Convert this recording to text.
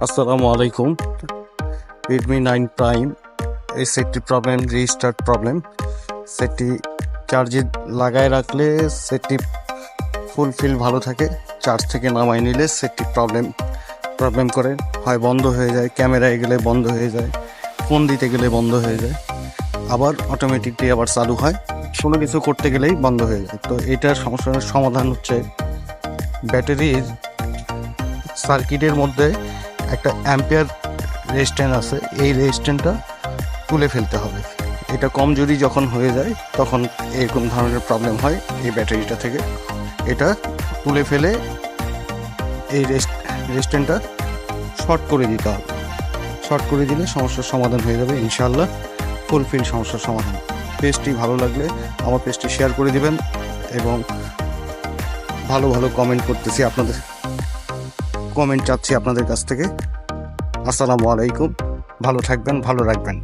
আসসালামু আলাইকুম। Redmi 9 prime এই সেটটি প্রবলেম রিস্টার্ট প্রবলেম। সেটটি চার্জে লাগায় রাখলে সেটটি ফুলফিল ভালো থাকে, চার্জ থেকে নামাই নিলে সেটটি প্রবলেম করে, হয় বন্ধ হয়ে যায়, ক্যামেরায় গেলে বন্ধ হয়ে যায়, ফোন দিতে গেলে বন্ধ হয়ে যায়, আবার অটোমেটিকলি আবার চালু হয়, কোনো কিছু করতে গেলেই বন্ধ হয়ে যায়। তো এটার সমস্যার সমাধান হচ্ছে ব্যাটারির সার্কিটের মধ্যে একটা অ্যাম্পিয়ার রেজিস্ট্যান্স আছে, এই রেজিস্ট্যান্সটা তুলে ফেলতে হবে। এটা কমজোরি যখন হয়ে যায় তখন এরকম ধরনের প্রবলেম হয় এই ব্যাটারিটা থেকে। এটা তুলে ফেলে এই রেজিস্ট্যান্সটা শর্ট করে দিতে হবে। শর্ট করে দিলে সমস্যার সমাধান হয়ে যাবে ইনশাআল্লাহ, ফুলফিল সমস্যার সমাধান। পেজটি ভালো লাগলে আমার পেজটি শেয়ার করে দিবেন এবং ভালো ভালো কমেন্ট করতেছি, আপনাদের কমেন্ট চাচ্ছি আপনাদের কাছ থেকে। আসসালামু আলাইকুম, ভালো থাকবেন, ভালো রাখবেন।